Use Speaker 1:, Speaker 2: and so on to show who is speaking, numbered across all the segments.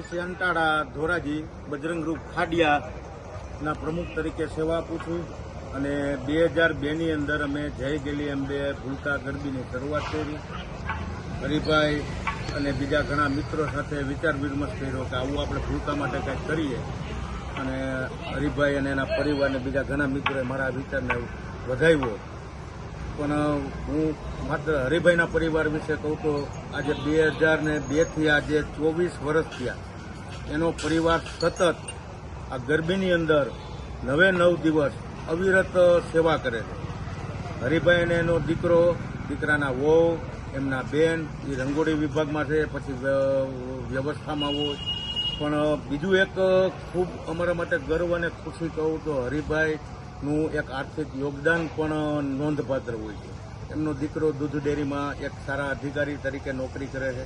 Speaker 1: Shri Antala Dhoraji Bajrang group ખાડિયાના પ્રમુખ તરીકે સેવા આપું છું અને 2002ની અંદર અમે જય ગેલી અંબે ભૂલકા ગરબીની શરૂઆત કરી. હરિભાઈ અને બીજા ઘણા મિત્રો સાથે વિચાર વિમર્શ કર્યો કે આવું આપણે ભૂલકા માટે કંઈક કરીએ અને હરિભાઈ અને એના પરિવારને બીજા ઘણા મિત્રોએ મારા વિચારને વધાવ્યો. પણ હું માત્ર હરિભાઈના પરિવાર વિશે કહું તો આજે 2002થી આજે 24 વર્ષ થયા. એનો પરિવાર સતત આ ગરબીની અંદર 9 દિવસ અવિરત સેવા કરે છે. હરિભાઈ અને એનો દીકરો, દીકરાના વહુ, એમના બેન એ રંગોળી વિભાગમાં છે, પછી વ્યવસ્થામાં હોય. પણ બીજું એક ખૂબ અમારા માટે ગર્વ અને ખુશી કહું તો હરિભાઈનું એક આર્થિક યોગદાન પણ નોંધપાત્ર હોય છે. એમનો દીકરો દૂધ ડેરીમાં એક સારા અધિકારી તરીકે નોકરી કરે છે,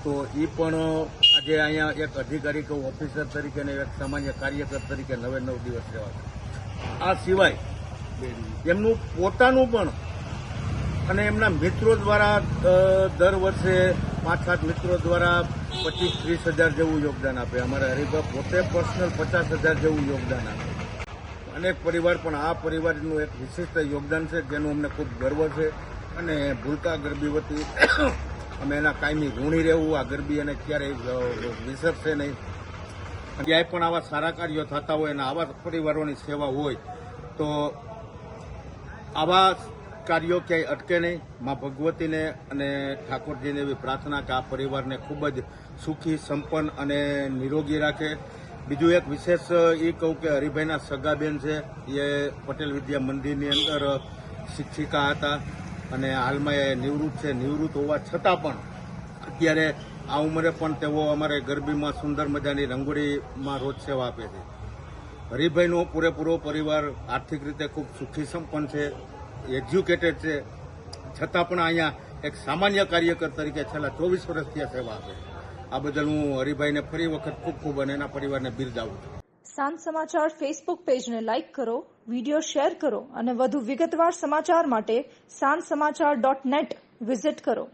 Speaker 1: તો એ પણ આજે અહીંયા એક અધિકારી કે ઓફિસર તરીકે અને એક સામાન્ય કાર્યકર તરીકે 9 દિવસ સેવા કરે. આ સિવાય એમનું પોતાનું પણ અને એમના મિત્રો દ્વારા દર વર્ષે 5-7 મિત્રો દ્વારા 25-30 હજાર જેવું યોગદાન આપે. અમારા હરિભાઈ પોતે પર્સનલ 50,000 જેવું યોગદાન આપે. અનેક પરિવાર પણ આ પરિવારનું એક વિશિષ્ટ યોગદાન છે જેનું અમને ખૂબ ગર્વ છે અને ભૂલકા ગરબી વતી અમે એના કાયમી ઋણી રહેવું. આ ગરબી અને ક્યારેય વિસરશે નહીં. ક્યાંય પણ આવા સારા કાર્યો થતા હોય અને આવા પરિવારોની સેવા હોય તો આવા કાર્યો ક્યાંય અટકે નહીં. મા ભગવતીને અને ઠાકોરજીને એવી પ્રાર્થના કે આ પરિવારને ખૂબ જ સુખી, સંપન્ન અને નિરોગી રાખે. બીજું એક વિશેષ એ કહું કે હરિભાઈના સગાબેન છે, એ પટેલ વિદ્યા મંદિરની અંદર શિક્ષિકા હતા અને હાલમાં એ નિવૃત્ત છે. નિવૃત્ત હોવા છતાં પણ અત્યારે આ ઉંમરે પણ તેઓ અમારે ગરબીમાં સુંદર મજાની રંગોળીમાં રોજ સેવા આપે છે. હરિભાઈનો પૂરેપૂરો પરિવાર આર્થિક રીતે ખૂબ સુખી સંપન્ન છે, એજ્યુકેટેડ છે, છતાં પણ અહીંયા એક સામાન્ય કાર્યકર તરીકે છેલ્લા 24 વર્ષથી સેવા આપે. આ બદલ હું હરિભાઈને ફરી વખત ખૂબ ખૂબ અને એના પરિવારને બિરદાવું છું.
Speaker 2: સાંજ સમાચાર ફેસબુક પેજને લાઇક કરો, વિડીયો શેર કરો અને વધુ વિગતવાર સમાચાર માટે sanssamachar.net વિઝિટ કરો.